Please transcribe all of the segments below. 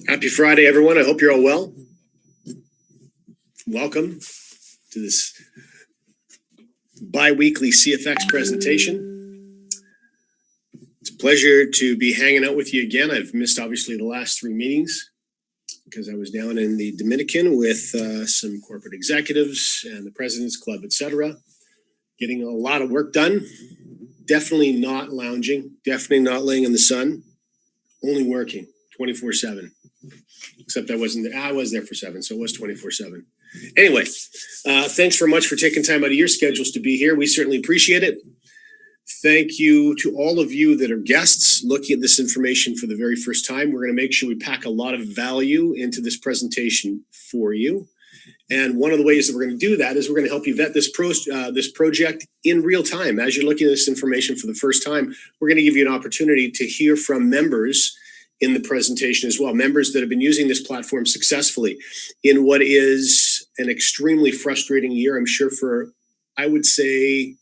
Happy Friday, everyone. I hope you're all well. Welcome to this bi-weekly CFX presentation. It's a pleasure to be hanging out with you again. I've missed, obviously, the last three meetings because I was down in the Dominican with some corporate executives and the President's Club, etc. Getting a lot of work done. Definitely not lounging. Definitely not laying in the sun. Only working 24/7. Except I wasn't there. I was there for 7, so it was 24/7. Anyway, thanks very much for taking time out of your schedules to be here. We certainly appreciate it. Thank you to all of you that are guests looking at this information for the very first time. We're going to make sure we pack a lot of value into this presentation for you. And one of the ways that we're going to do that is we're going to help you vet this project in real time. As you're looking at this information for the first time, we're going to give you an opportunity to hear from members in the presentation as well, members that have been using this platform successfully in what is an extremely frustrating year, I'm sure, for, I would say,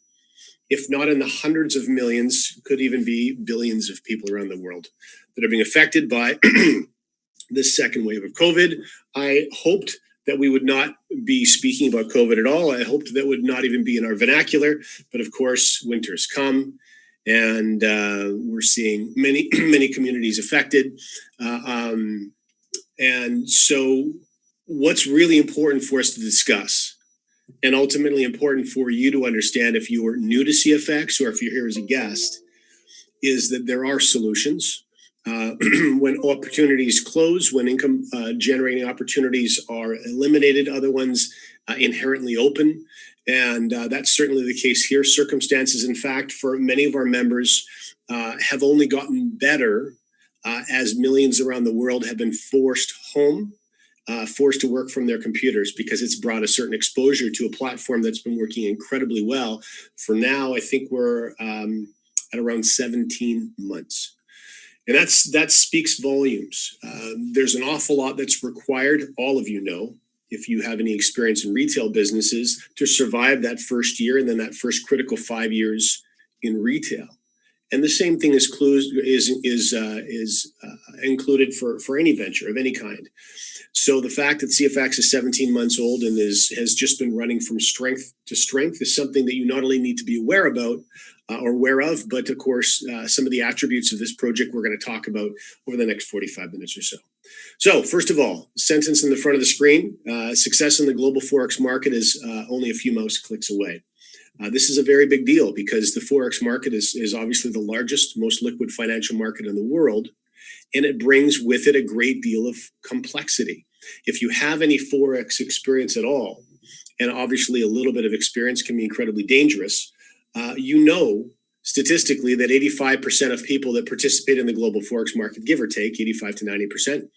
if not in the hundreds of millions, could even be billions of people around the world that are being affected by this second wave of COVID. I hoped that we would not be speaking about COVID at all. I hoped that would not even be in our vernacular, but of course, winter's come. And we're seeing many communities affected. And so what's really important for us to discuss, and ultimately important for you to understand if you are new to CFX or if you're here as a guest, is that there are solutions. When opportunities close, when income generating opportunities are eliminated, other ones inherently open. And that's certainly the case here. Circumstances, in fact, for many of our members have only gotten better as millions around the world have been forced home, forced to work from their computers because it's brought a certain exposure to a platform that's been working incredibly well. For now, I think we're at around 17 months. And that speaks volumes. There's an awful lot that's required, all of you know, if you have any experience in retail businesses, to survive that first year and then that first critical 5 years in retail. And the same thing is included for any venture of any kind. So the fact that CFX is 17 months old and has just been running from strength to strength is something that you not only need to be aware about or aware of, but of course, some of the attributes of this project we're going to talk about over the next 45 minutes or so. So first of all, sentence in the front of the screen, success in the global Forex market is only a few mouse clicks away. This is a very big deal because the Forex market is obviously the largest, most liquid financial market in the world, and it brings with it a great deal of complexity. If you have any Forex experience at all, and obviously a little bit of experience can be incredibly dangerous, you know statistically that 85% of people that participate in the global Forex market, give or take 85 to 90%,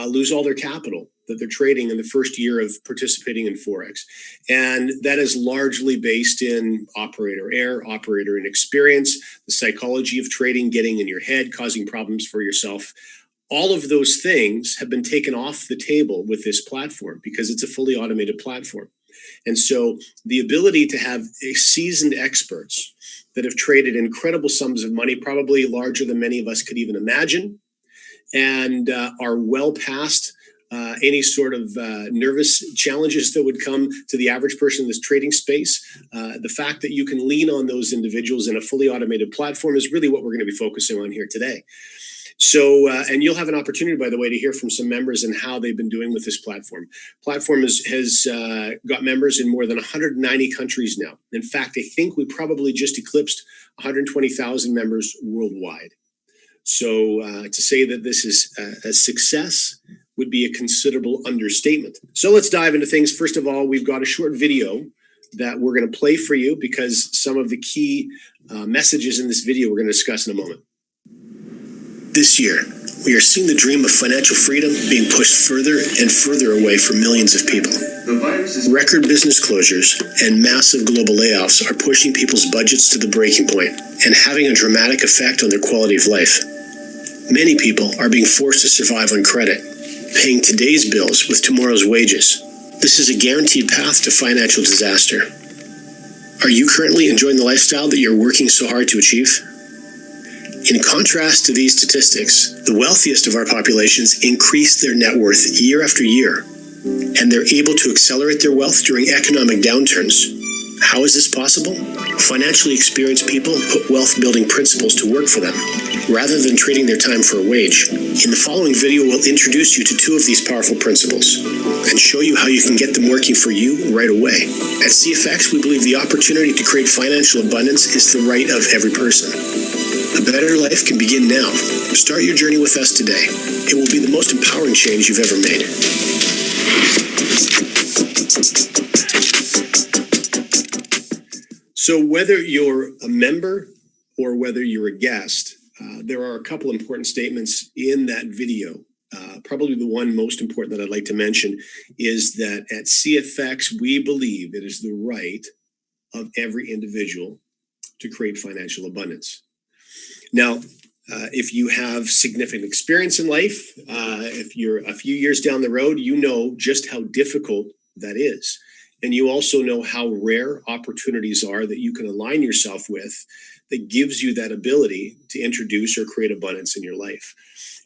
lose all their capital that they're trading in the first year of participating in Forex. And that is largely based in operator error, operator inexperience, the psychology of trading getting in your head, causing problems for yourself. All of those things have been taken off the table with this platform because it's a fully automated platform. And so the ability to have seasoned experts that have traded incredible sums of money, probably larger than many of us could even imagine, and are well past any sort of nervous challenges that would come to the average person in this trading space. The fact that you can lean on those individuals in a fully automated platform is really what we're going to be focusing on here today. So, and you'll have an opportunity, by the way, to hear from some members and how they've been doing with this platform. Platform has got members in more than 190 countries now. In fact, I think we probably just eclipsed 120,000 members worldwide. So to say that this is a success would be a considerable understatement. So let's dive into things. First of all, we've got a short video that we're going to play for you because some of the key messages in this video we're going to discuss in a moment. This year, we are seeing the dream of financial freedom being pushed further and further away from millions of people. Record business closures and massive global layoffs are pushing people's budgets to the breaking point and having a dramatic effect on their quality of life. Many people are being forced to survive on credit, paying today's bills with tomorrow's wages. This is a guaranteed path to financial disaster. Are you currently enjoying the lifestyle that you're working so hard to achieve? In contrast to these statistics, the wealthiest of our populations increase their net worth year after year, and they're able to accelerate their wealth during economic downturns. How is this possible? Financially experienced people put wealth-building principles to work for them, rather than trading their time for a wage. In the following video, we'll introduce you to two of these powerful principles and show you how you can get them working for you right away. At CFX, we believe the opportunity to create financial abundance is the right of every person. A better life can begin now. Start your journey with us today. It will be the most empowering change you've ever made. So whether you're a member or whether you're a guest, there are a couple important statements in that video. Probably the one most important that I'd like to mention is that at CFX, we believe it is the right of every individual to create financial abundance. Now, if you have significant experience in life, if you're a few years down the road, you know just how difficult that is. And you also know how rare opportunities are that you can align yourself with that gives you that ability to introduce or create abundance in your life.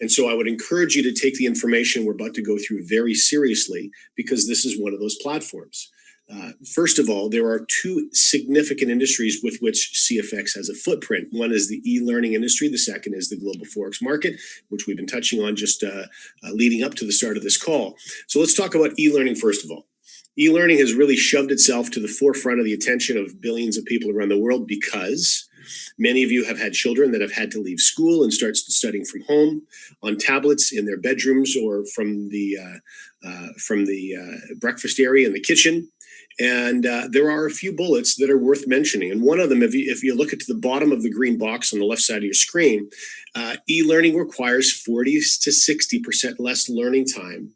And so I would encourage you to take the information we're about to go through very seriously, because this is one of those platforms. First of all, there are two significant industries with which CFX has a footprint. One is the e-learning industry. The second is the global Forex market, which we've been touching on just leading up to the start of this call. So let's talk about e-learning first of all. E-learning has really shoved itself to the forefront of the attention of billions of people around the world because many of you have had children that have had to leave school and start studying from home on tablets in their bedrooms or from the breakfast area in the kitchen. And there are a few bullets that are worth mentioning. And one of them, if you look at the bottom of the green box on the left side of your screen, e-learning requires 40 to 60% less learning time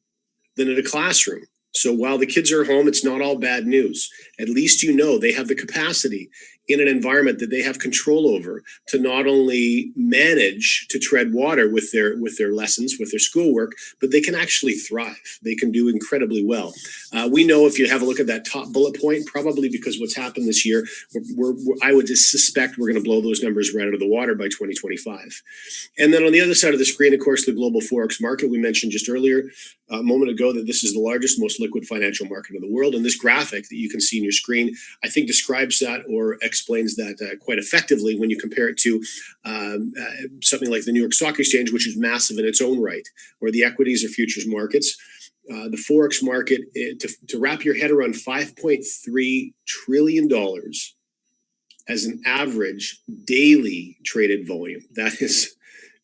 than in a classroom. So while the kids are home, it's not all bad news. At least you know they have the capacity in an environment that they have control over to not only manage to tread water with their lessons, with their schoolwork, but they can actually thrive. They can do incredibly well. We know if you have a look at that top bullet point, probably because what's happened this year, I would just suspect we're going to blow those numbers right out of the water by 2025. And then on the other side of the screen, of course, the global Forex market. We mentioned just earlier, a moment ago, that this is the largest, most liquid financial market in the world. And this graphic that you can see on your screen, I think describes that or explains that quite effectively when you compare it to something like the New York Stock Exchange, which is massive in its own right, or the equities or futures markets. The Forex market, to wrap your head around $5.3 trillion as an average daily traded volume.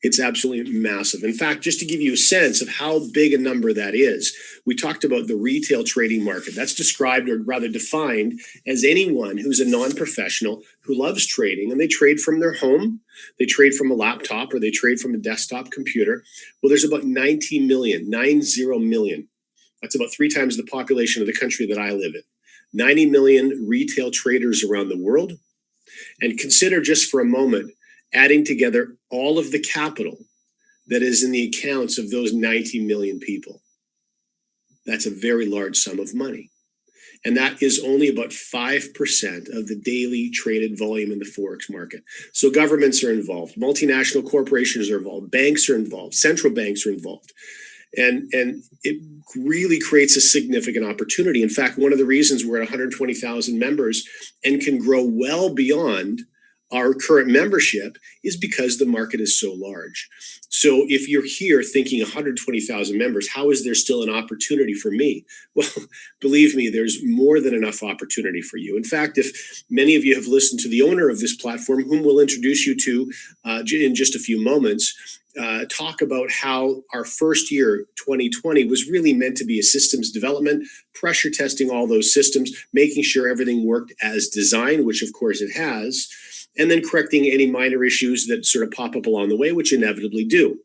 It's absolutely massive. In fact, just to give you a sense of how big a number that is, we talked about the retail trading market. That's described, or rather defined, as anyone who's a non-professional who loves trading, and they trade from their home, they trade from a laptop, or they trade from a desktop computer. Well, there's about 90 million. That's about 3 times the population of the country that I live in. 90 million retail traders around the world. And consider just for a moment adding together all of the capital that is in the accounts of those 90 million people. That's a very large sum of money. And that is only about 5% of the daily traded volume in the Forex market. So governments are involved, multinational corporations are involved, banks are involved, central banks are involved. And it really creates a significant opportunity. In fact, one of the reasons we're at 120,000 members and can grow well beyond our current membership is because the market is so large. So if you're here thinking 120,000 members, how is there still an opportunity for me? Well, believe me, there's more than enough opportunity for you. In fact, if many of you have listened to the owner of this platform, whom we'll introduce you to in just a few moments, talk about how our first year, 2020, was really meant to be a systems development, pressure testing all those systems, making sure everything worked as designed, which of course it has, and then correcting any minor issues that sort of pop up along the way, which inevitably do.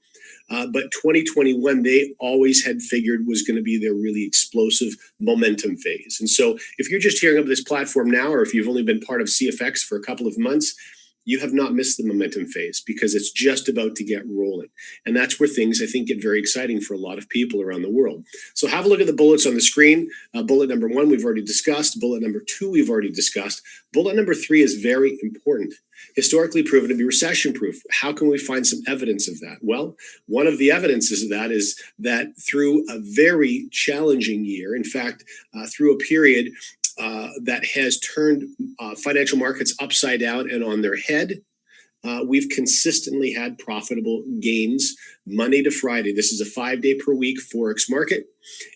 But 2021, they always had figured was going to be their really explosive momentum phase. And so if you're just hearing about this platform now, or if you've only been part of CFX for a couple of months, you have not missed the momentum phase because it's just about to get rolling. And that's where things, I think, get very exciting for a lot of people around the world. So have a look at the bullets on the screen. Bullet number 1, we've already discussed. Bullet number 2, we've already discussed. Bullet number 3 is very important. Historically proven to be recession proof. How can we find some evidence of that? Well, one of the evidences of that is that through a very challenging year, in fact, through a period that has turned financial markets upside down and on their head, we've consistently had profitable gains Monday to Friday. This is a 5-day per week Forex market,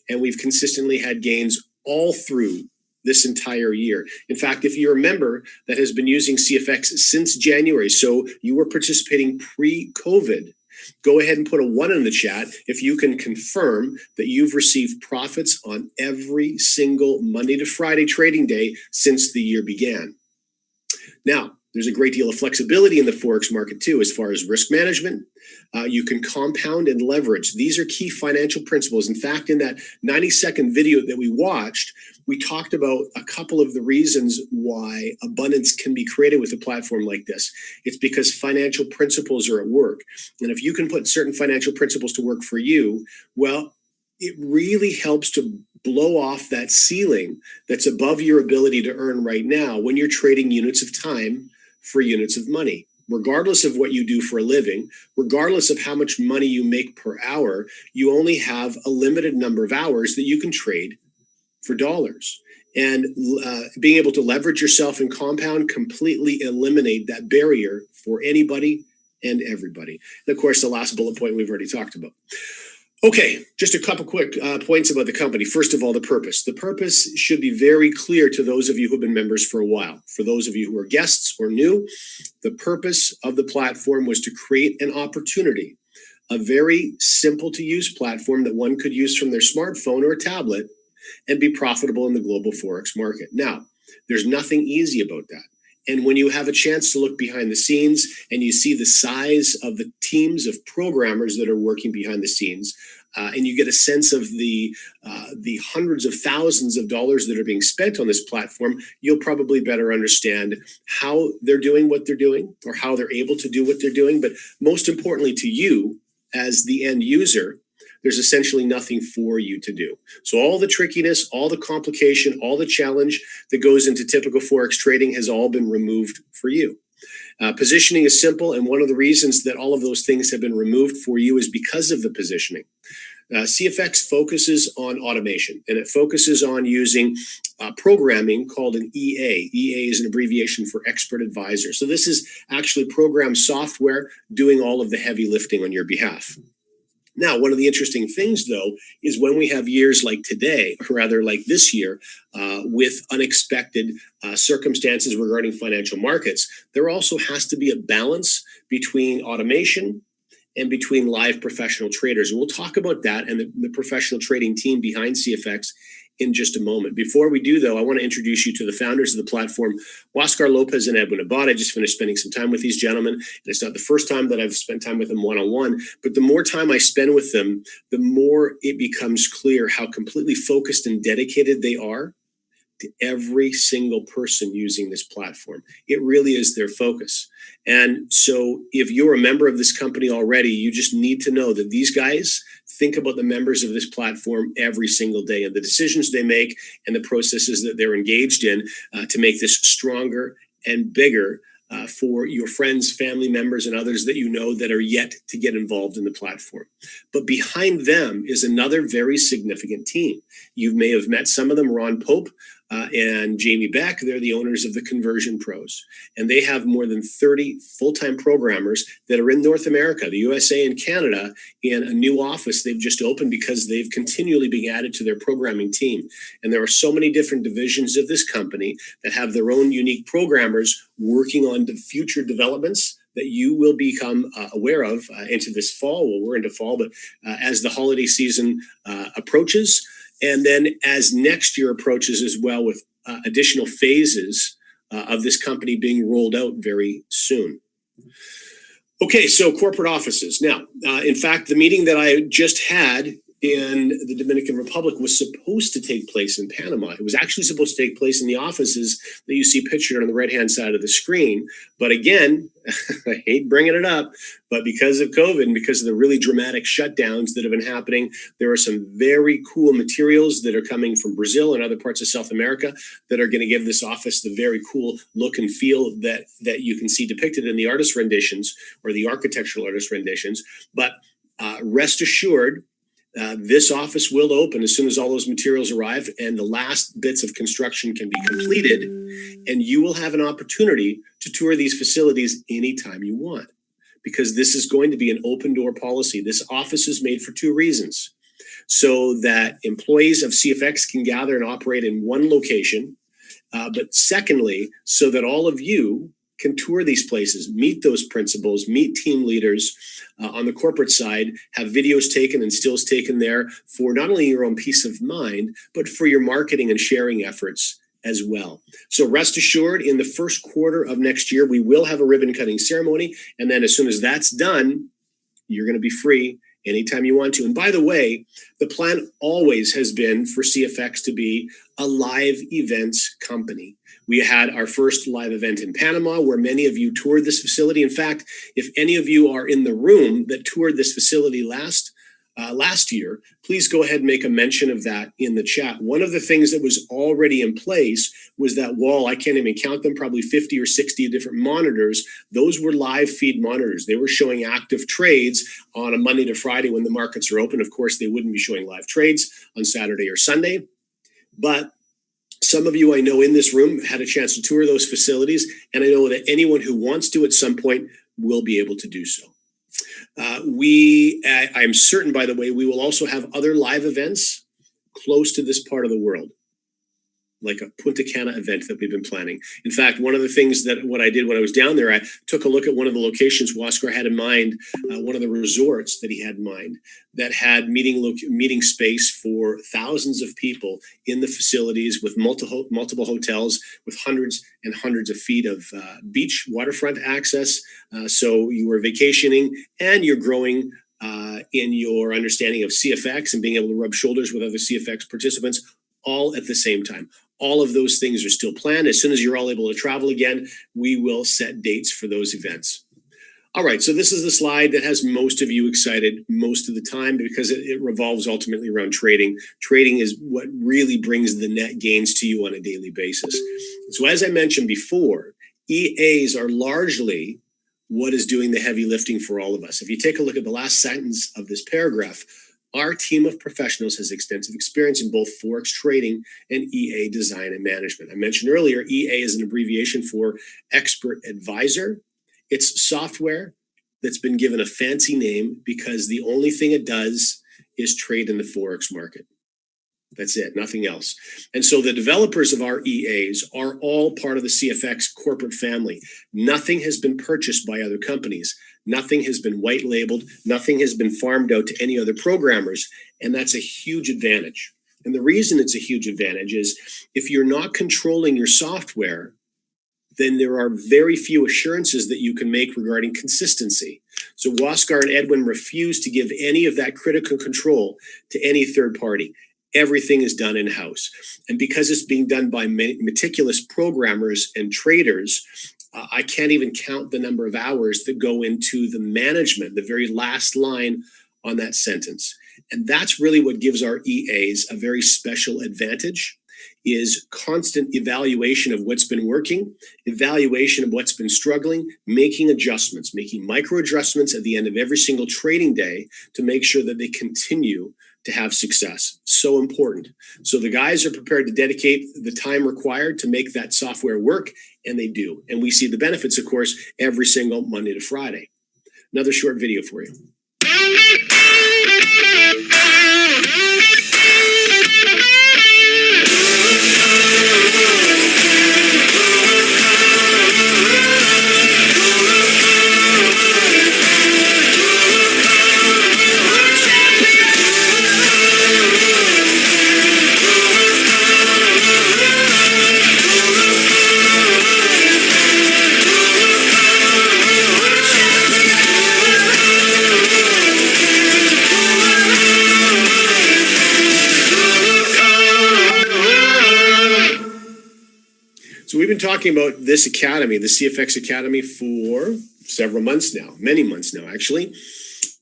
and we've consistently had gains all through this entire year. In fact, if you're a member that has been using CFX since January, so you were participating pre-COVID, go ahead and put a 1 in the chat if you can confirm that you've received profits on every single Monday to Friday trading day since the year began. Now, there's a great deal of flexibility in the Forex market too, as far as risk management. You can compound and leverage. These are key financial principles. In fact, in that 90-second video that we watched, we talked about a couple of the reasons why abundance can be created with a platform like this. It's because financial principles are at work. And if you can put certain financial principles to work for you, well, it really helps to blow off that ceiling that's above your ability to earn right now when you're trading units of time for units of money. Regardless of what you do for a living, regardless of how much money you make per hour, you only have a limited number of hours that you can trade for dollars. And being able to leverage yourself and compound completely eliminate that barrier for anybody and everybody. And of course, the last bullet point we've already talked about. Okay, just a couple quick points about the company. First of all, the purpose. The purpose should be very clear to those of you who have been members for a while. For those of you who are guests or new, the purpose of the platform was to create an opportunity, a very simple to use platform that one could use from their smartphone or a tablet and be profitable in the global Forex market. Now, there's nothing easy about that. And when you have a chance to look behind the scenes and you see the size of the teams of programmers that are working behind the scenes, and you get a sense of the hundreds of thousands of dollars that are being spent on this platform, you'll probably better understand how they're doing what they're doing or how they're able to do what they're doing. But most importantly to you as the end user, there's essentially nothing for you to do. So all the trickiness, all the complication, all the challenge that goes into typical Forex trading has all been removed for you. Positioning is simple, and one of the reasons that all of those things have been removed for you is because of the positioning. CFX focuses on automation, and it focuses on using programming called an EA. EA is an abbreviation for expert advisor. So this is actually program software doing all of the heavy lifting on your behalf. Now, one of the interesting things, though, is when we have years like today, or rather like this year, with unexpected circumstances regarding financial markets, there also has to be a balance between automation and between live professional traders. We'll talk about that and the professional trading team behind CFX in just a moment. Before we do, though, I want to introduce you to the founders of the platform, Oscar Lopez and Edwin Abad. I just finished spending some time with these gentlemen, and it's not the first time that I've spent time with them one-on-one, but the more time I spend with them, the more it becomes clear how completely focused and dedicated they are to every single person using this platform. It really is their focus. And so if you're a member of this company already, you just need to know that these guys think about the members of this platform every single day and the decisions they make and the processes that they're engaged in to make this stronger and bigger for your friends, family members, and others that you know that are yet to get involved in the platform. But behind them is another very significant team. You may have met some of them, Ron Pope and Jamie Beck. They're the owners of the Conversion Pros. And they have more than 30 full-time programmers that are in North America, the USA and Canada, in a new office they've just opened because they've continually been added to their programming team. And there are so many different divisions of this company that have their own unique programmers working on the future developments that you will become aware of into this fall. Well, we're into fall, but as the holiday season approaches, and then as next year approaches as well, with additional phases of this company being rolled out very soon. Okay, so corporate offices. Now, in fact, the meeting that I just had in the Dominican Republic was supposed to take place in Panama. It was actually supposed to take place in the offices that you see pictured on the right-hand side of the screen. But again, I hate bringing it up, but because of COVID and because of the really dramatic shutdowns that have been happening, there are some very cool materials that are coming from Brazil and other parts of South America that are going to give this office the very cool look and feel that you can see depicted in the artist renditions or the architectural artist renditions. But rest assured, this office will open as soon as all those materials arrive and the last bits of construction can be completed, and you will have an opportunity to tour these facilities anytime you want, because this is going to be an open door policy. This office is made for two reasons: so that employees of CFX can gather and operate in one location, but secondly, so that all of you can tour these places, meet those principals, meet team leaders on the corporate side, have videos taken and stills taken there for not only your own peace of mind, but for your marketing and sharing efforts as well. So rest assured, in the first quarter of next year, we will have a ribbon cutting ceremony. And then as soon as that's done, you're going to be free anytime you want to. And by the way, the plan always has been for CFX to be a live events company. We had our first live event in Panama where many of you toured this facility. In fact, if any of you are in the room that toured this facility last year, please go ahead and make a mention of that in the chat. One of the things that was already in place was that wall. I can't even count them, probably 50 or 60 different monitors. Those were live feed monitors. They were showing active trades on a Monday to Friday when the markets are open. Of course, they wouldn't be showing live trades on Saturday or Sunday, but some of you I know in this room had a chance to tour those facilities, and I know that anyone who wants to at some point will be able to do so. I'm certain, by the way, we will also have other live events close to this part of the world, like a Punta Cana event that we've been planning. In fact, one of the things that what I did when I was down there, I took a look at one of the locations Waskar had in mind, one of the resorts that he had in mind that had meeting space for thousands of people in the facilities with multiple hotels with hundreds and hundreds of feet of beach waterfront access. So you were vacationing and you're growing in your understanding of CFX and being able to rub shoulders with other CFX participants all at the same time. All of those things are still planned. As soon as you're all able to travel again, we will set dates for those events. All right, so this is the slide that has most of you excited most of the time because it revolves ultimately around trading. Trading is what really brings the net gains to you on a daily basis. So as I mentioned before, EAs are largely what is doing the heavy lifting for all of us. If you take a look at the last sentence of this paragraph, our team of professionals has extensive experience in both Forex trading and EA design and management. I mentioned earlier, EA is an abbreviation for expert advisor. It's software that's been given a fancy name because the only thing it does is trade in the Forex market. That's it, nothing else. And so the developers of our EAs are all part of the CFX corporate family. Nothing has been purchased by other companies. Nothing has been white labeled. Nothing has been farmed out to any other programmers. And that's a huge advantage. And the reason it's a huge advantage is if you're not controlling your software, then there are very few assurances that you can make regarding consistency. So Waskar and Edwin refuse to give any of that critical control to any third party. Everything is done in-house. And because it's being done by meticulous programmers and traders, I can't even count the number of hours that go into the management, the very last line on that sentence. And that's really what gives our EAs a very special advantage, is constant evaluation of what's been working, evaluation of what's been struggling, making adjustments, making micro adjustments at the end of every single trading day to make sure that they continue to have success. So important. So the guys are prepared to dedicate the time required to make that software work, and they do. And we see the benefits, of course, every single Monday to Friday. Another short video for you. We've been talking about this academy, the CFX Academy, for several months now, many months now, actually.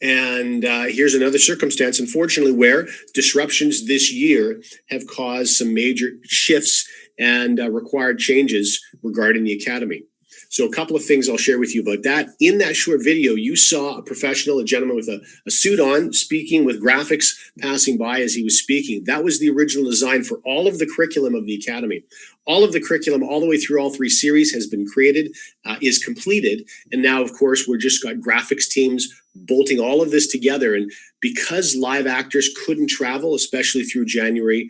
And here's another circumstance, unfortunately, where disruptions this year have caused some major shifts and required changes regarding the academy. So a couple of things I'll share with you about that. In that short video, you saw a professional, a gentleman with a suit on, speaking with graphics passing by as he was speaking. That was the original design for all of the curriculum of the academy. All of the curriculum, all the way through all 3 series, has been created, is completed. And now, of course, we're just got graphics teams bolting all of this together. And because live actors couldn't travel, especially through January,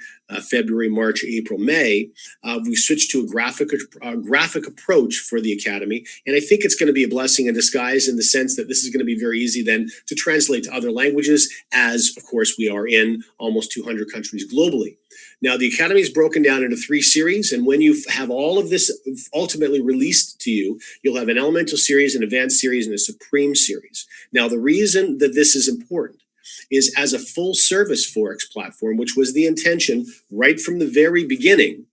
February, March, April, May, we switched to a graphic approach for the academy. And I think it's going to be a blessing in disguise, in the sense that this is going to be very easy then to translate to other languages, as, of course, we are in almost 200 countries globally. Now, the academy is broken down into 3 series, and when you have all of this ultimately released to you, you'll have an elemental series, an advanced series, and a supreme series. Now, the reason that this is important is, as a full service Forex platform, which was the intention right from the very beginning,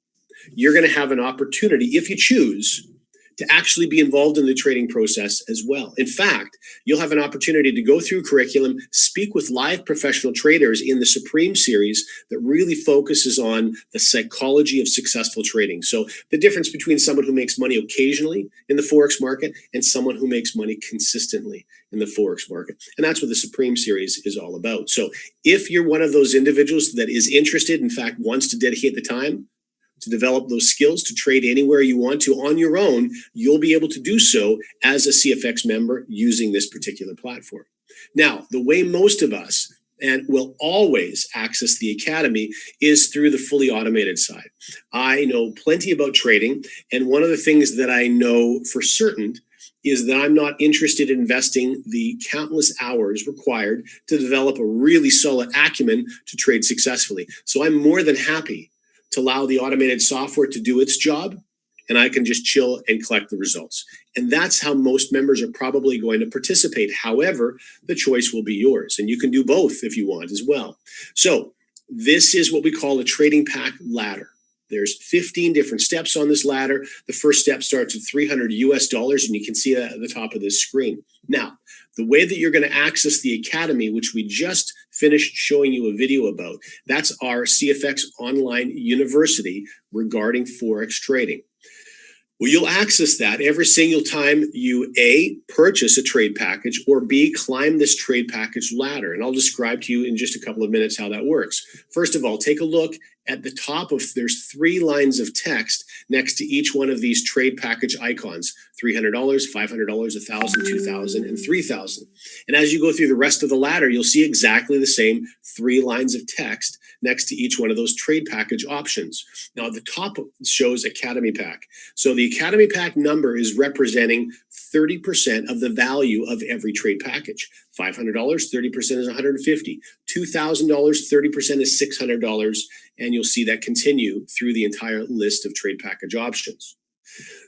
you're going to have an opportunity, if you choose, to actually be involved in the trading process as well. In fact, you'll have an opportunity to go through curriculum, speak with live professional traders in the Supreme Series that really focuses on the psychology of successful trading. So the difference between someone who makes money occasionally in the Forex market and someone who makes money consistently in the Forex market. And that's what the Supreme Series is all about. So if you're one of those individuals that is interested, in fact, wants to dedicate the time to develop those skills to trade anywhere you want to on your own, you'll be able to do so as a CFX member using this particular platform. Now, the way most of us and will always access the academy is through the fully automated side. I know plenty about trading, and one of the things that I know for certain is that I'm not interested in investing the countless hours required to develop a really solid acumen to trade successfully. So I'm more than happy to allow the automated software to do its job, and I can just chill and collect the results. And that's how most members are probably going to participate. However, the choice will be yours, and you can do both if you want as well. So this is what we call a trading pack ladder. There's 15 different steps on this ladder. The first step starts at $300 US, and you can see that at the top of this screen. Now, the way that you're going to access the academy, which we just finished showing you a video about, that's our CFX online university regarding Forex trading. Well, you'll access that every single time you A, purchase a trade package, or B, climb this trade package ladder. And I'll describe to you in just a couple of minutes how that works. First of all, take a look at the top of, there's 3 lines of text next to each one of these trade package icons: $300, $500, $1,000, $2,000, and $3,000. And as you go through the rest of the ladder, you'll see exactly the same 3 lines of text next to each one of those trade package options. Now, at the top shows Academy Pack. So the Academy Pack number is representing 30% of the value of every trade package. $500, 30% is $150. $2,000, 30% is $600. And you'll see that continue through the entire list of trade package options.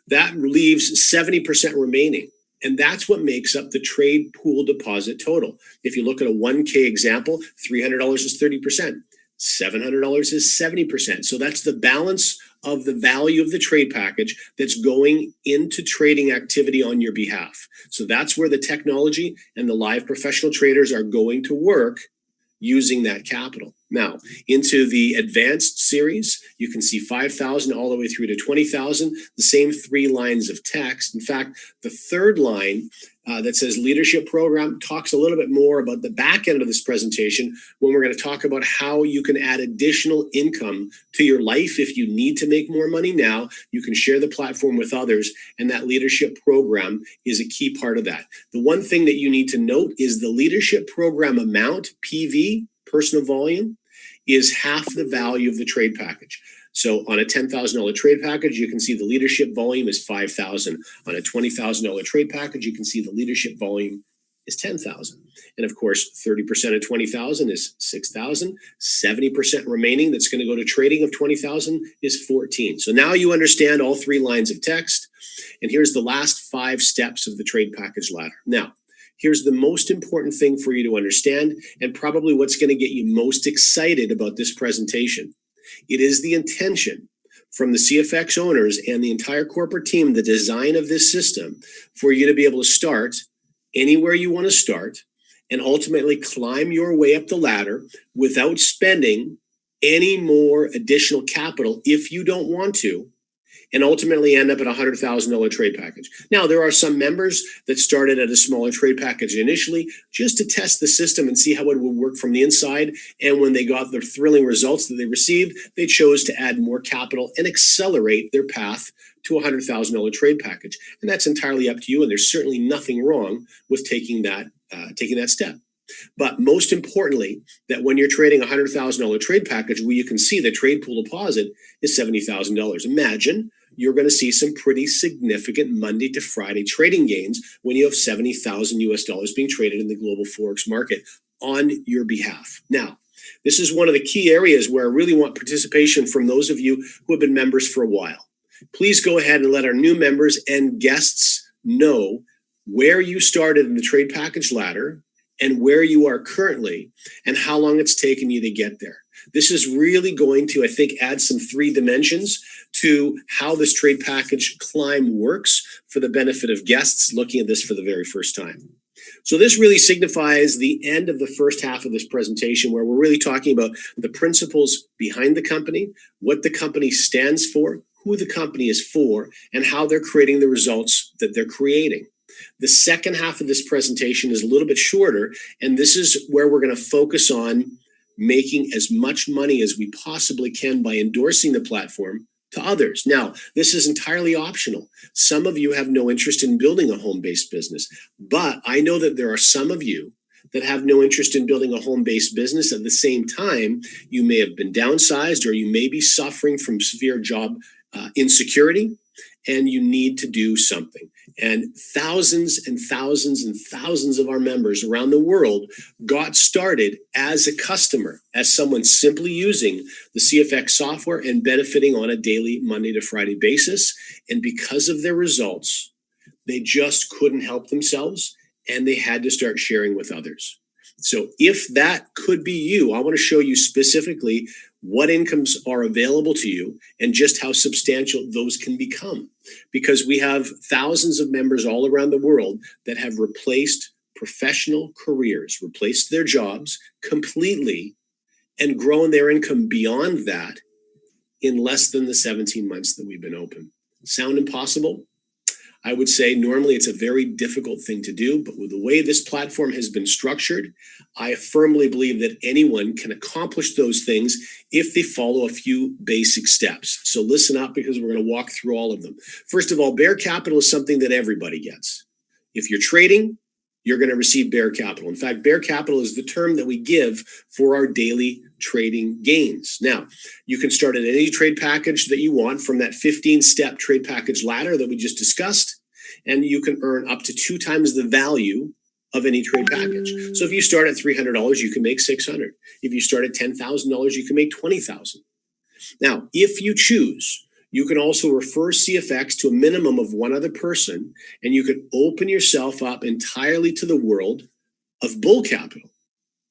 That leaves 70% remaining. And that's what makes up the trade pool deposit total. If you look at a 1K example, $300 is 30%. $700 is 70%. So that's the balance of the value of the trade package that's going into trading activity on your behalf. So that's where the technology and the live professional traders are going to work using that capital. Now, into the advanced series, you can see 5,000 all the way through to 20,000, the same 3 lines of text. In fact, the third line that says leadership program talks a little bit more about the back end of this presentation, when we're going to talk about how you can add additional income to your life. If you need to make more money now, you can share the platform with others, and that leadership program is a key part of that. The one thing that you need to note is the leadership program amount, PV, personal volume, is half the value of the trade package. So on a $10,000 trade package, you can see the leadership volume is 5,000. On a $20,000 trade package, you can see the leadership volume is 10,000. And of course, 30% of 20,000 is 6,000. 70% remaining that's going to go to trading of 20,000 is 14. So now you understand all 3 lines of text. And here's the last 5 steps of the trade package ladder. Now, here's the most important thing for you to understand, and probably what's going to get you most excited about this presentation. It is the intention from the CFX owners and the entire corporate team the design of this system for you to be able to start anywhere you want to start and ultimately climb your way up the ladder without spending any more additional capital if you don't want to, and ultimately end up at a $100,000 trade package. Now, there are some members that started at a smaller trade package initially just to test the system and see how it would work from the inside. And when they got the thrilling results that they received, they chose to add more capital and accelerate their path to a $100,000 trade package. And that's entirely up to you. And there's certainly nothing wrong with taking that step. But most importantly, that when you're trading a $100,000 trade package, where you can see the trade pool deposit is $70,000. Imagine you're going to see some pretty significant Monday to Friday trading gains when you have 70,000 US dollars being traded in the global Forex market on your behalf. Now, this is one of the key areas where I really want participation from those of you who have been members for a while. Please go ahead and let our new members and guests know where you started in the trade package ladder and where you are currently and how long it's taken you to get there. This is really going to, I think, add some 3 dimensions to how this trade package climb works for the benefit of guests looking at this for the very first time. So this really signifies the end of the first half of this presentation, where we're really talking about the principles behind the company, what the company stands for, who the company is for, and how they're creating the results that they're creating. The second half of this presentation is a little bit shorter, and this is where we're going to focus on making as much money as we possibly can by endorsing the platform to others. Now, this is entirely optional. Some of you have no interest in building a home-based business, but I know that there are some of you that have no interest in building a home-based business. At the same time, you may have been downsized, or you may be suffering from severe job insecurity, and you need to do something. And thousands and thousands and thousands of our members around the world got started as a customer, as someone simply using the CFX software and benefiting on a daily Monday to Friday basis. And because of their results, they just couldn't help themselves, and they had to start sharing with others. So if that could be you, I want to show you specifically what incomes are available to you and just how substantial those can become. Because we have thousands of members all around the world that have replaced professional careers, replaced their jobs completely, and grown their income beyond that in less than the 17 months that we've been open. Sound impossible? I would say normally it's a very difficult thing to do, but with the way this platform has been structured, I firmly believe that anyone can accomplish those things if they follow a few basic steps. So listen up, because we're going to walk through all of them. First of all, bear capital is something that everybody gets. If you're trading, you're going to receive bear capital. In fact, bear capital is the term that we give for our daily trading gains. Now, you can start at any trade package that you want from that 15-step trade package ladder that we just discussed, and you can earn up to 2 times the value of any trade package. So if you start at $300, you can make $600. If you start at $10,000, you can make $20,000. Now, if you choose, you can also refer CFX to a minimum of 1 other person, and you can open yourself up entirely to the world of bull capital.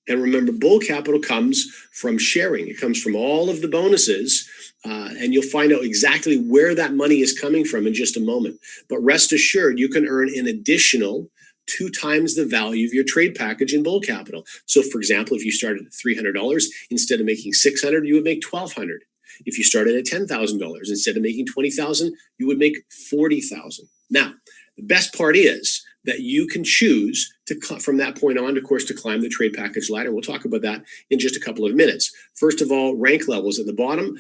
And remember, bull capital comes from sharing. It comes from all of the bonuses, and you'll find out exactly where that money is coming from in just a moment. But rest assured, you can earn an additional 2 times the value of your trade package in bull capital. So, for example, if you started at $300, instead of making $600, you would make $1,200. If you started at $10,000, instead of making $20,000, you would make $40,000. Now, the best part is that you can choose to, from that point on, of course, to climb the trade package ladder. We'll talk about that in just a couple of minutes. First of all, rank levels at the bottom.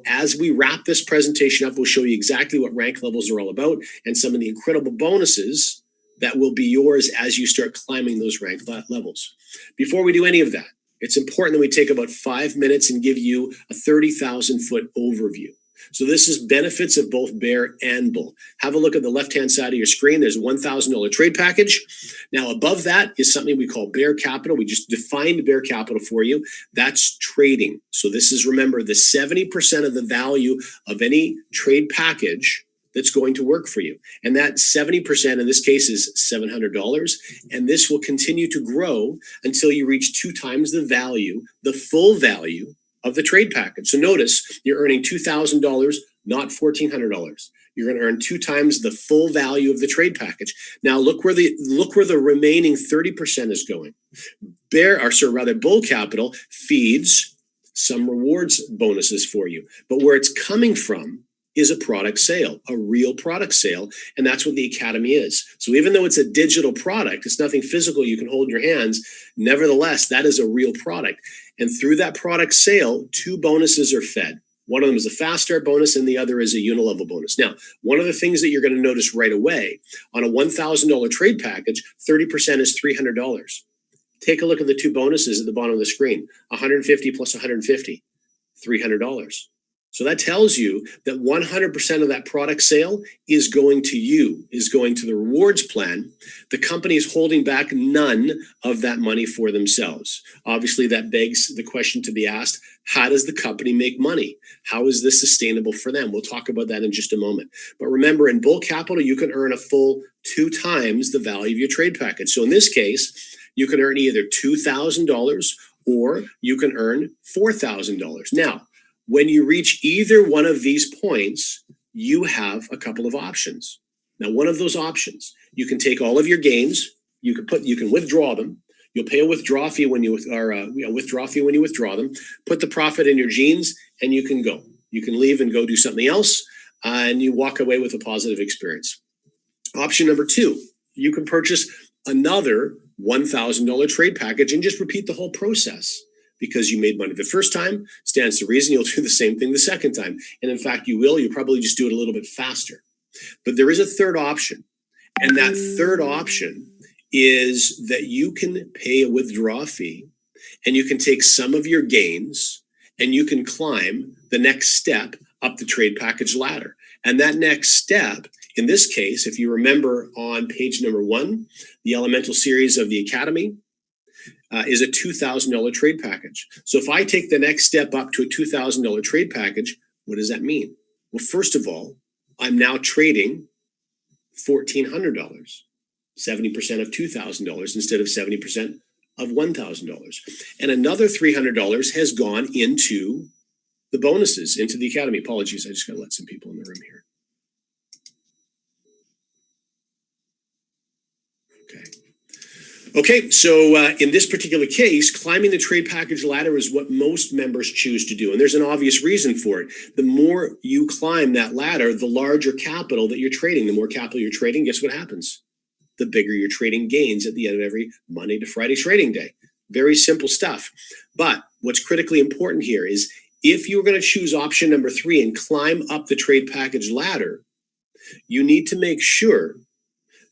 As we wrap this presentation up, we'll show you exactly what rank levels are all about and some of the incredible bonuses that will be yours as you start climbing those rank levels. Before we do any of that, it's important that we take about 5 minutes and give you a 30,000-foot overview. So this is benefits of both bear and bull. Have a look at the left-hand side of your screen. There's a $1,000 trade package. Now, above that is something we call bear capital. We just defined bear capital for you. That's trading. So this is, remember, the 70% of the value of any trade package that's going to work for you. And that 70% in this case is $700. And this will continue to grow until you reach 2 times the value, the full value of the trade package. So notice you're earning $2,000 not $1,400. You're going to earn 2 times the full value of the trade package. Now look where the remaining 30% is going. Bull Capital feeds some rewards bonuses for you, but where it's coming from is a product sale, a real product sale, and that's what the Academy is. So even though it's a digital product, it's nothing physical you can hold in your hands. Nevertheless, that is a real product, and through that product sale, 2 bonuses are fed. One of them is a fast start bonus, and the other is a unilevel bonus. Now, one of the things that you're going to notice right away on a $1,000 trade package, 30% is $300. Take a look at the 2 bonuses at the bottom of the screen: 150 plus 150, $300. So that tells you that 100% of that product sale is going to you, is going to the rewards plan. The company is holding back none of that money for themselves. Obviously, that begs the question to be asked: how does the company make money? How is this sustainable for them? We'll talk about that in just a moment. But remember, in Bull Capital, you can earn a full 2 times the value of your trade package. So in this case, you can earn either $2,000 or you can earn $4,000. Now, when you reach either one of these points, you have a couple of options. Now, one of those options, you can take all of your gains, you can withdraw them. You'll pay a withdrawal fee when you withdraw them. Put the profit in your jeans, and you can go. You can leave and go do something else, and you walk away with a positive experience. Option number 2, you can purchase another $1,000 trade package and just repeat the whole process. Because you made money the first time, stands to reason you'll do the same thing the second time. And in fact, you'll probably just do it a little bit faster. But there is a third option. And that third option is that you can pay a withdrawal fee, and you can take some of your gains, and you can climb the next step up the trade package ladder. And that next step, in this case, if you remember on page number 1, the Elemental series of the Academy, is a $2,000 trade package. So if I take the next step up to a $2,000 trade package, what does that mean? Well, first of all, I'm now trading $1,400, 70% of $2,000 instead of 70% of $1,000. And another $300 has gone into the bonuses, into the Academy. Apologies, I just got to let some people in the room here. Okay, so in this particular case, climbing the trade package ladder is what most members choose to do. And there's an obvious reason for it. The more you climb that ladder, the larger capital that you're trading. The more capital you're trading, guess what happens? The bigger your trading gains at the end of every Monday to Friday trading day. Very simple stuff. But what's critically important here is if you're going to choose option number 3 and climb up the trade package ladder, you need to make sure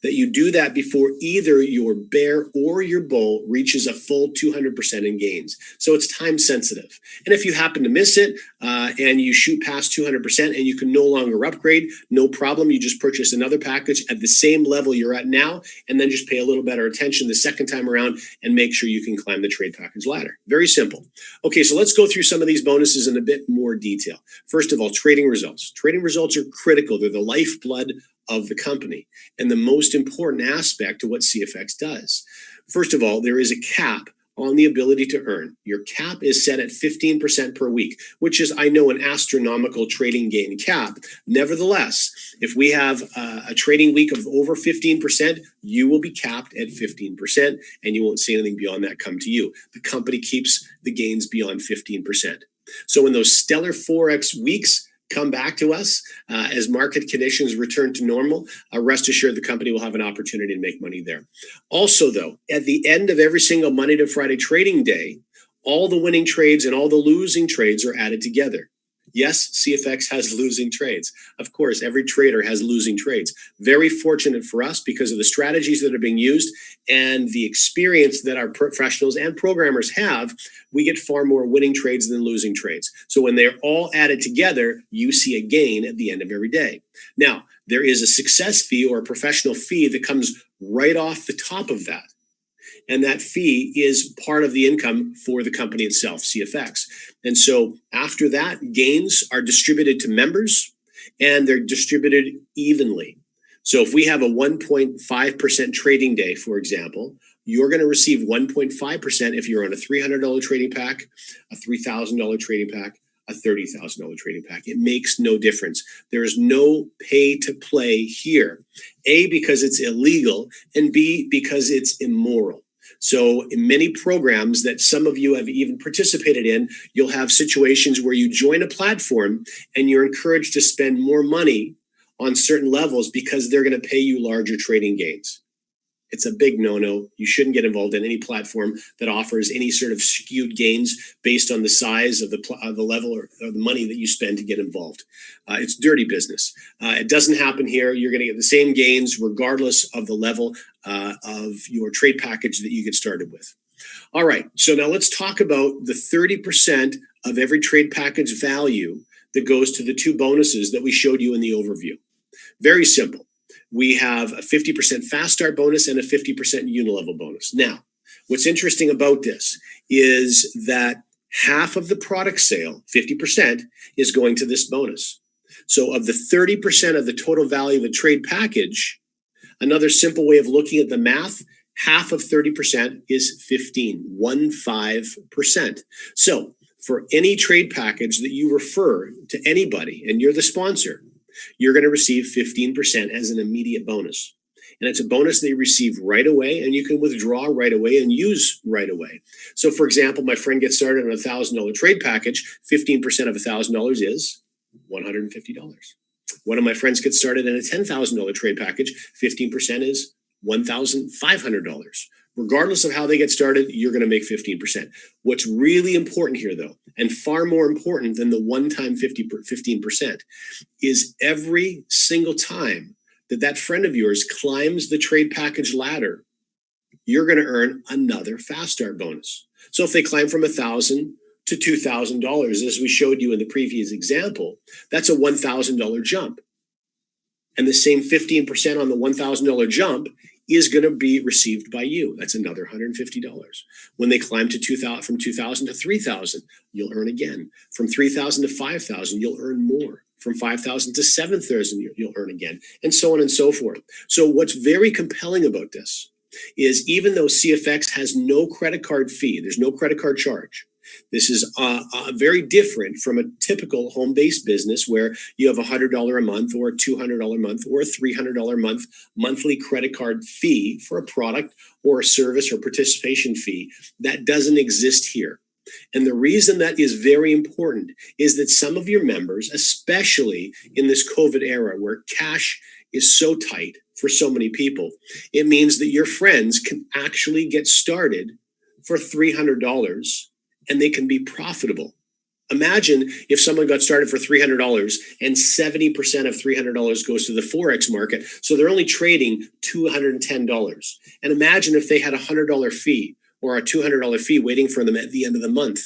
that you do that before either your bear or your bull reaches a full 200% in gains. So it's time sensitive. And if you happen to miss it and you shoot past 200% and you can no longer upgrade, no problem. You just purchase another package at the same level you're at now, and then just pay a little better attention the second time around and make sure you can climb the trade package ladder. Very simple. Okay, so let's go through some of these bonuses in a bit more detail. First of all, trading results. Trading results are critical. They're the lifeblood of the company and the most important aspect of what CFX does. First of all, there is a cap on the ability to earn. Your cap is set at 15% per week, which is, I know, an astronomical trading gain cap. Nevertheless, if we have a trading week of over 15%, you will be capped at 15%, and you won't see anything beyond that come to you. The company keeps the gains beyond 15%. So when those stellar Forex weeks come back to us as market conditions return to normal, rest assured the company will have an opportunity to make money there. Also, though, at the end of every single Monday to Friday trading day, all the winning trades and all the losing trades are added together. Yes, CFX has losing trades. Of course, every trader has losing trades. Very fortunate for us because of the strategies that are being used and the experience that our professionals and programmers have. We get far more winning trades than losing trades. So when they're all added together, you see a gain at the end of every day. Now, there is a success fee or a professional fee that comes right off the top of that. And that fee is part of the income for the company itself, CFX. And so after that, gains are distributed to members, and they're distributed evenly. So if we have a 1.5% trading day, for example, you're going to receive 1.5% if you're on a $300 trading pack, a $3,000 trading pack, a $30,000 trading pack. It makes no difference. There is no pay to play here. A, because it's illegal, and B, because it's immoral. So in many programs that some of you have even participated in, you'll have situations where you join a platform and you're encouraged to spend more money on certain levels because they're going to pay you larger trading gains. It's a big no-no. You shouldn't get involved in any platform that offers any sort of skewed gains based on the size of the level or the money that you spend to get involved. It's dirty business. It doesn't happen here. You're going to get the same gains regardless of the level of your trade package that you get started with. All right, so now let's talk about the 30% of every trade package value that goes to the two bonuses that we showed you in the overview. Very simple. We have a 50% fast start bonus and a 50% unilevel bonus. Now, what's interesting about this is that half of the product sale, 50%, is going to this bonus. So of the 30% of the total value of a trade package, another simple way of looking at the math, half of 30% is 15%. So for any trade package that you refer to anybody and you're the sponsor, you're going to receive 15% as an immediate bonus. And it's a bonus that you receive right away, and you can withdraw right away and use right away. So, for example, my friend gets started on a $1,000 trade package. 15% of $1,000 is $150. One of my friends gets started in a $10,000 trade package. 15% is $1,500. Regardless of how they get started, you're going to make 15%. What's really important here, though, and far more important than the one-time 15%, is every single time that friend of yours climbs the trade package ladder, you're going to earn another fast start bonus. So if they climb from $1,000 to $2,000, as we showed you in the previous example, that's a $1,000 jump. And the same 15% on the $1,000 jump is going to be received by you. That's another $150. When they climb to from 2,000 to 3,000, you'll earn again. From 3,000 to 5,000, you'll earn more. From 5,000 to 7,000, you'll earn again, and so on and so forth. So what's very compelling about this is even though CFX has no credit card fee, there's no credit card charge. This is very different from a typical home-based business where you have a $100 a month or a $200 a month or a $300 a month monthly credit card fee for a product or a service or participation fee. That doesn't exist here. And the reason that is very important is that some of your members, especially in this COVID era where cash is so tight for so many people, it means that your friends can actually get started for $300 and they can be profitable. Imagine if someone got started for $300 and 70% of $300 goes to the Forex market. So they're only trading $210. And imagine if they had a $100 fee or a $200 fee waiting for them at the end of the month.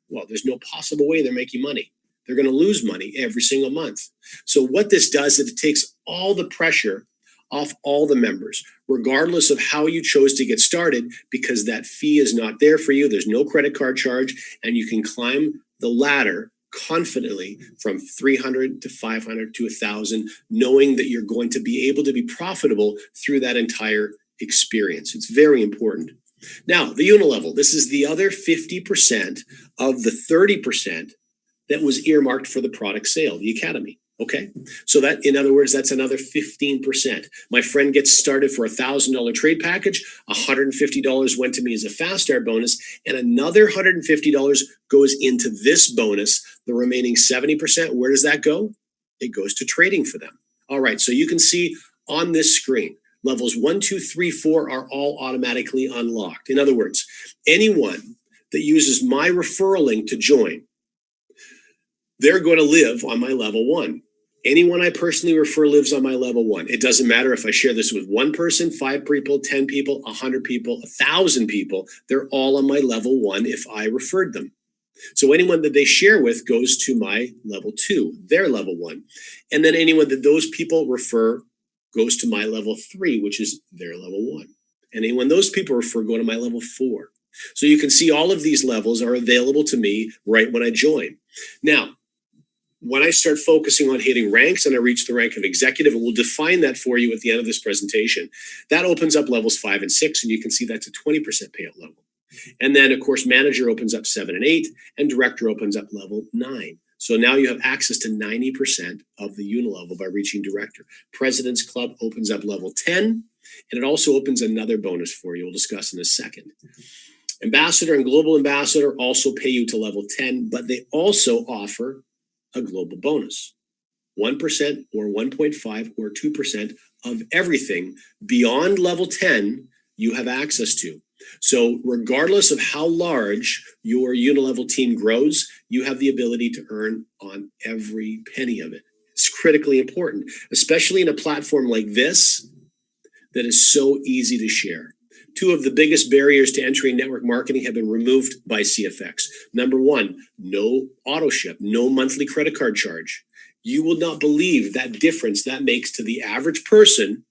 Well, there's no possible way they're making money. They're going to lose money every single month. So what this does is it takes all the pressure off all the members, regardless of how you chose to get started, because that fee is not there for you. There's no credit card charge, and you can climb the ladder confidently from 300 to 500 to 1,000, knowing that you're going to be able to be profitable through that entire experience. It's very important. Now, the unilevel, this is the other 50% of the 30% that was earmarked for the product sale, the academy. Okay, so that, in other words, that's another 15%. My friend gets started for a $1,000 trade package. $150 went to me as a fast start bonus, and another $150 goes into this bonus. The remaining 70%, where does that go? It goes to trading for them. All right, so you can see on this screen, levels 1, 2, 3, 4 are all automatically unlocked. In other words, anyone that uses my referral link to join, they're going to live on my level 1. Anyone I personally refer lives on my level 1. It doesn't matter if I share this with 1 person, 5 people, 10 people, 100 people, 1,000 people. They're all on my level 1 if I referred them. So anyone that they share with goes to my level 2, their level 1. And then anyone that those people refer goes to my level 3, which is their level 1. And anyone those people refer go to my level 4. So you can see all of these levels are available to me right when I join. Now, when I start focusing on hitting ranks and I reach the rank of executive, and we'll define that for you at the end of this presentation, that opens up levels 5 and 6, and you can see that's a 20% payout level. And then, of course, manager opens up 7 and 8, and director opens up level 9. So now you have access to 90% of the unilevel by reaching director. President's Club opens up level 10, and it also opens another bonus for you. We'll discuss in a second. Ambassador and Global Ambassador also pay you to level 10, but they also offer a global bonus. 1% or 1.5 or 2% of everything beyond level 10 you have access to. So regardless of how large your unilevel team grows, you have the ability to earn on every penny of it. It's critically important, especially in a platform like this that is so easy to share. Two of the biggest barriers to entering network marketing have been removed by CFX. Number one, no auto ship, no monthly credit card charge. You will not believe that difference that makes to the average person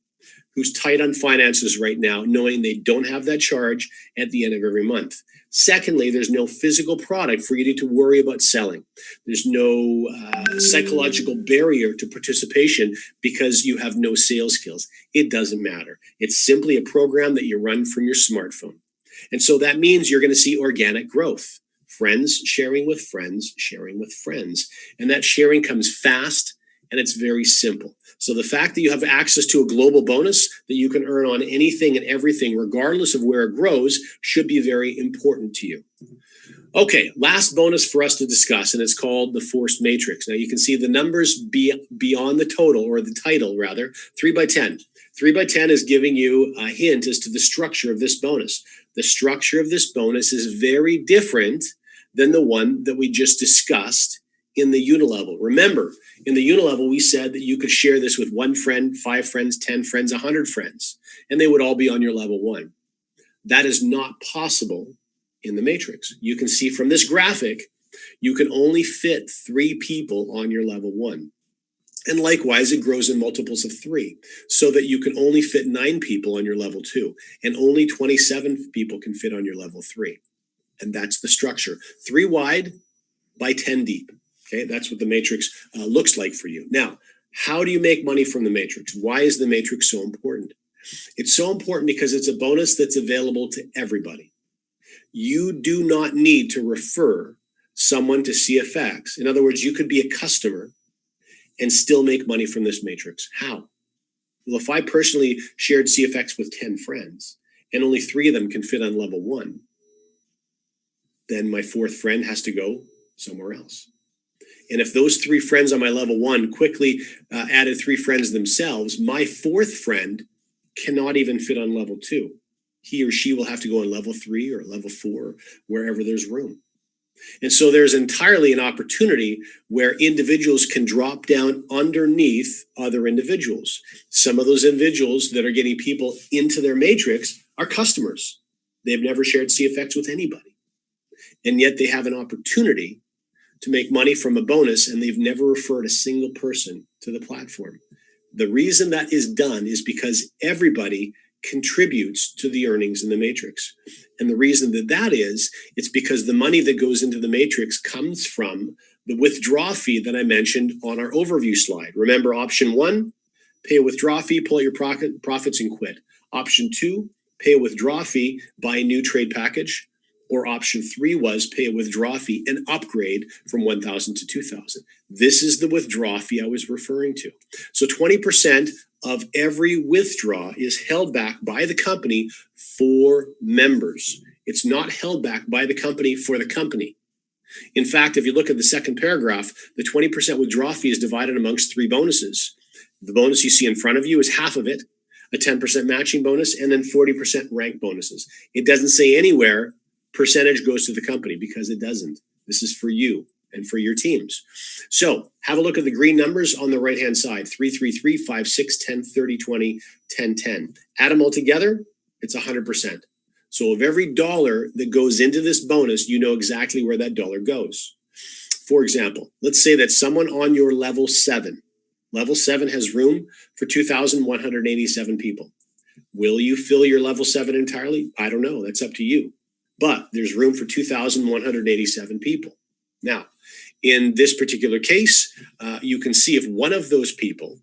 who's tight on finances right now, knowing they don't have that charge at the end of every month. Secondly, there's no physical product for you to worry about selling. There's no psychological barrier to participation because you have no sales skills. It doesn't matter. It's simply a program that you run from your smartphone. And so that means you're going to see organic growth. Friends sharing with friends, sharing with friends. And that sharing comes fast and it's very simple. So the fact that you have access to a global bonus that you can earn on anything and everything, regardless of where it grows, should be very important to you. Okay, last bonus for us to discuss, and it's called the forced matrix. Now you can see the numbers beyond the total, or the title rather, 3 by 10. 3 by 10 is giving you a hint as to the structure of this bonus. The structure of this bonus is very different than the one that we just discussed in the unilevel. Remember, in the unilevel, we said that you could share this with 1 friend, 5 friends, 10 friends, 100 friends, and they would all be on your level 1. That is not possible in the matrix. You can see from this graphic, you can only fit 3 people on your level 1. And likewise, it grows in multiples of 3, so that you can only fit 9 people on your level 2, and only 27 people can fit on your level 3. And that's the structure. 3 wide by 10 deep. Okay, that's what the matrix looks like for you. Now, how do you make money from the matrix? Why is the matrix so important? It's so important because it's a bonus that's available to everybody. You do not need to refer someone to CFX. In other words, you could be a customer and still make money from this matrix. How? Well, if I personally shared CFX with 10 friends and only 3 of them can fit on level 1, then my 4th friend has to go somewhere else. And if those 3 friends on my level 1 quickly added 3 friends themselves, my 4th friend cannot even fit on level 2. He or she will have to go on level 3 or level 4, wherever there's room. And so there's entirely an opportunity where individuals can drop down underneath other individuals. Some of those individuals that are getting people into their matrix are customers. They've never shared CFX with anybody. And yet they have an opportunity to make money from a bonus, and they've never referred a single person to the platform. The reason that is done is because everybody contributes to the earnings in the matrix. And the reason that is, it's because the money that goes into the matrix comes from the withdraw fee that I mentioned on our overview slide. Remember, option 1, pay a withdraw fee, pull out your profits and quit. Option 2, pay a withdraw fee, buy a new trade package. Or option 3 was pay a withdraw fee and upgrade from 1,000 to 2,000. This is the withdraw fee I was referring to. So 20% of every withdraw is held back by the company for members. It's not held back by the company for the company. In fact, if you look at the second paragraph, the 20% withdraw fee is divided amongst 3 bonuses. The bonus you see in front of you is half of it, a 10% matching bonus, and then 40% rank bonuses. It doesn't say anywhere percentage goes to the company, because it doesn't. This is for you and for your teams. So have a look at the green numbers on the right-hand side, 3, 3, 3, 5, 6, 10, 30, 20, 10, 10. Add them all together, it's 100%. So of every dollar that goes into this bonus, you know exactly where that dollar goes. For example, let's say that someone on your level 7 has room for 2,187 people. Will you fill your level 7 entirely? I don't know. That's up to you. But there's room for 2,187 people. Now, in this particular case, you can see if one of those people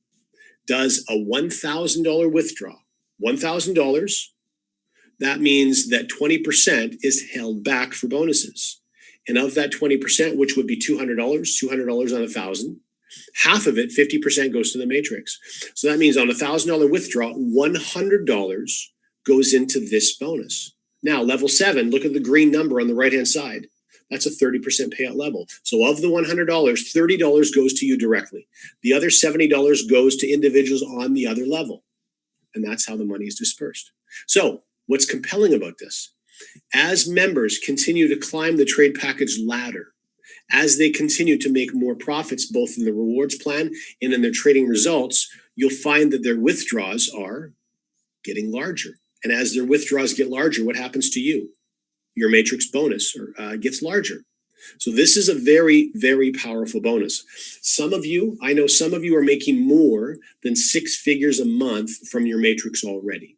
does a $1,000 withdrawal, $1,000, that means that 20% is held back for bonuses. And of that 20%, which would be $200 on 1,000, half of it, 50%, goes to the matrix. So that means on $1,000 withdrawal, $100 goes into this bonus. Now, level 7, look at the green number on the right-hand side. That's a 30% payout level. So of the $100, $30 goes to you directly. The other $70 goes to individuals on the other level. And that's how the money is dispersed. So what's compelling about this? As members continue to climb the trade package ladder, as they continue to make more profits, both in the rewards plan and in their trading results, you'll find that their withdrawals are getting larger. And as their withdrawals get larger, what happens to you? Your matrix bonus gets larger. So this is a very, very powerful bonus. I know some of you are making more than 6 figures a month from your matrix already.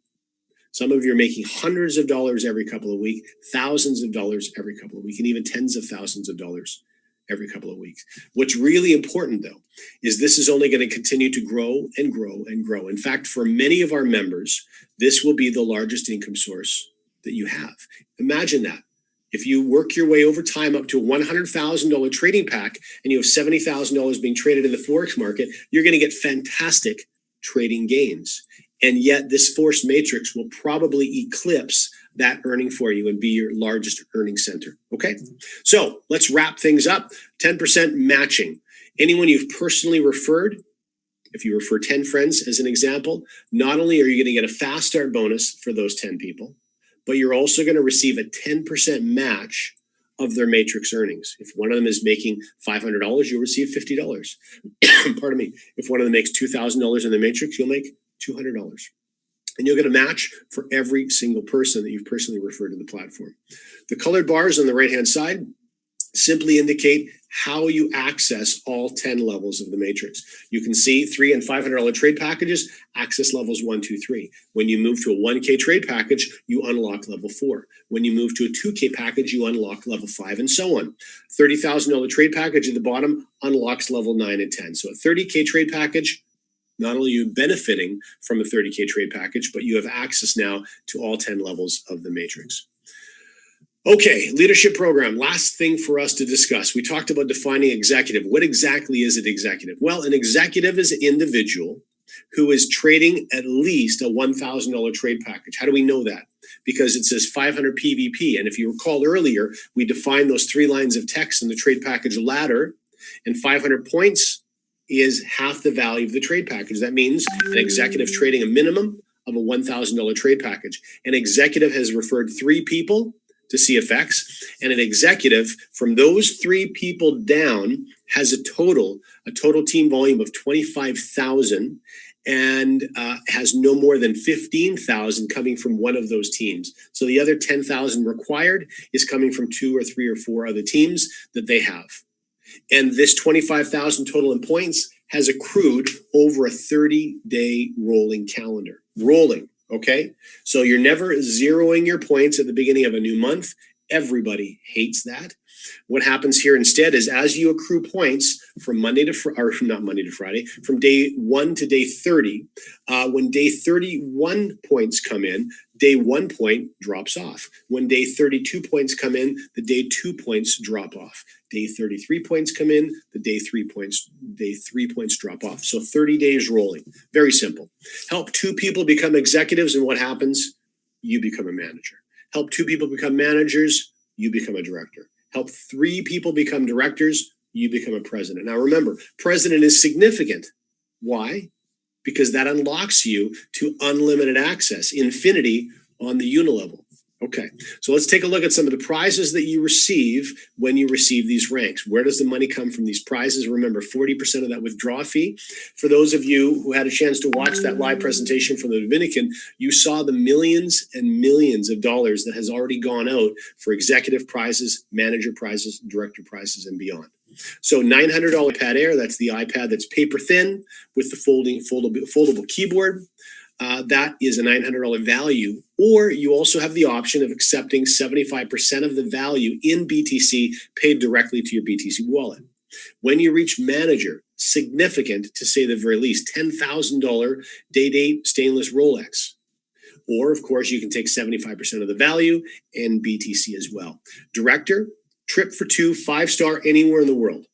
Some of you are making hundreds of dollars every couple of weeks, thousands of dollars every couple of weeks, and even tens of thousands of dollars every couple of weeks. What's really important, though, is this is only going to continue to grow and grow and grow. In fact, for many of our members, this will be the largest income source that you have. Imagine that. If you work your way over time up to a $100,000 trading pack and you have $70,000 being traded in the Forex market, you're going to get fantastic trading gains. And yet this force matrix will probably eclipse that earning for you and be your largest earning center. Okay, so let's wrap things up. 10% matching. Anyone you've personally referred, if you refer 10 friends as an example, not only are you going to get a fast start bonus for those 10 people, but you're also going to receive a 10% match of their matrix earnings. If one of them is making $500, you'll receive $50. Pardon me. If one of them makes $2,000 in the matrix, you'll make $200. And you'll get a match for every single person that you've personally referred to the platform. The colored bars on the right-hand side simply indicate how you access all 10 levels of the matrix. You can see $300 and $500 trade packages, access levels 1, 2, 3. When you move to a 1K trade package, you unlock level 4. When you move to a 2K package, you unlock level 5, and so on. $30,000 trade package at the bottom unlocks level 9 and 10. So a 30K trade package, not only are you benefiting from a 30K trade package, but you have access now to all 10 levels of the matrix. Okay, leadership program. Last thing for us to discuss. We talked about defining executive. What exactly is an executive? Well, an executive is an individual who is trading at least a $1,000 trade package. How do we know that? Because it says 500 PVP. And if you recall earlier, we defined those 3 lines of text in the trade package ladder, and 500 points is half the value of the trade package. That means an executive trading a minimum of a $1,000 trade package. An executive has referred 3 people to CFX, and an executive from those 3 people down has a total team volume of 25,000 and has no more than 15,000 coming from one of those teams. So the other 10,000 required is coming from 2 or 3 or 4 other teams that they have. And this 25,000 total in points has accrued over a 30-day rolling calendar. Rolling. Okay, so you're never zeroing your points at the beginning of a new month. Everybody hates that. What happens here instead is as you accrue points from from day 1 to day 30, when day 31 points come in, day 1 point drops off. When day 32 points come in, the day 2 points drop off. Day 33 points come in, the day 3 points drop off. So 30 days rolling. Very simple. Help 2 people become executives, and what happens? You become a manager. Help 2 people become managers, you become a director. Help 3 people become directors, you become a president. Now remember, president is significant. Why? Because that unlocks you to unlimited access, infinity on the unilevel. Okay, so let's take a look at some of the prizes that you receive when you receive these ranks. Where does the money come from these prizes? Remember, 40% of that withdrawal fee. For those of you who had a chance to watch that live presentation from the Dominican, you saw the millions and millions of dollars that has already gone out for executive prizes, manager prizes, director prizes, and beyond. So $900 iPad Air, that's the iPad that's paper thin with the foldable keyboard. That is a $900 value, or you also have the option of accepting 75% of the value in BTC paid directly to your BTC wallet. When you reach manager, significant to say the very least, $10,000 day-date stainless Rolex. Or, of course, you can take 75% of the value in BTC as well. Director, Trip for two, 5-star anywhere in the world.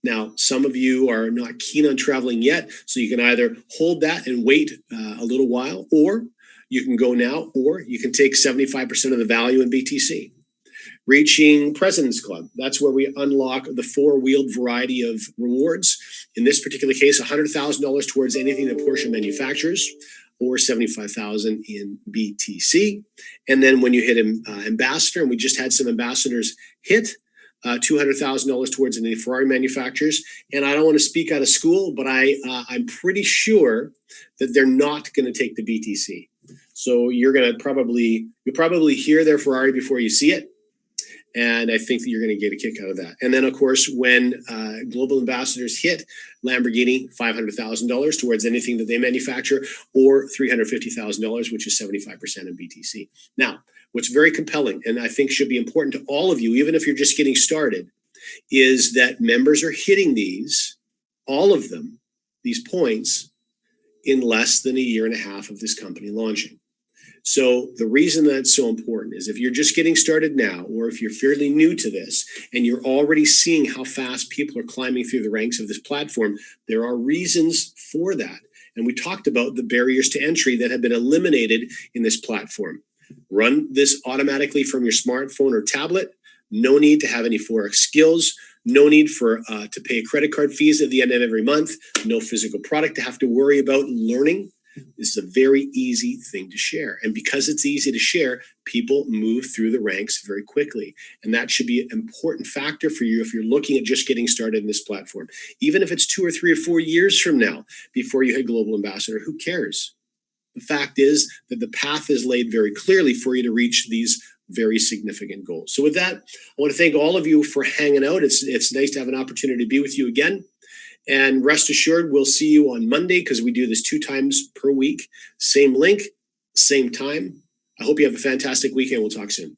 Now, some of you are not keen on traveling yet, so you can either hold that and wait a little while, or you can go now, or you can take 75% of the value in BTC. Reaching President's Club, that's where we unlock the 4-wheeled variety of rewards. In this particular case, $100,000 towards anything that Porsche manufactures, or $75,000 in BTC. And then when you hit ambassador, and we just had some ambassadors hit, $200,000 towards any Ferrari manufacturers. And I don't want to speak out of school, but I'm pretty sure that they're not going to take the BTC. So you'll probably hear their Ferrari before you see it. And I think that you're going to get a kick out of that. And then, of course, when global ambassadors hit Lamborghini, $500,000 towards anything that they manufacture, or $350,000, which is 75% in BTC. Now, what's very compelling, and I think should be important to all of you, even if you're just getting started, is that members are hitting all of them, these points, in less than a year and a half of this company launching. So the reason that's so important is if you're just getting started now, or if you're fairly new to this and you're already seeing how fast people are climbing through the ranks of this platform, there are reasons for that. And we talked about the barriers to entry that have been eliminated in this platform. Run this automatically from your smartphone or tablet. No need to have any Forex skills. No need to pay credit card fees at the end of every month. No physical product to have to worry about learning. This is a very easy thing to share. And because it's easy to share, people move through the ranks very quickly. And that should be an important factor for you if you're looking at just getting started in this platform. Even if it's 2 or 3 or 4 years from now, before you hit Global Ambassador, who cares? The fact is that the path is laid very clearly for you to reach these very significant goals. So with that, I want to thank all of you for hanging out. It's nice to have an opportunity to be with you again. And rest assured, we'll see you on Monday because we do this 2 times per week. Same link, same time. I hope you have a fantastic weekend. We'll talk soon.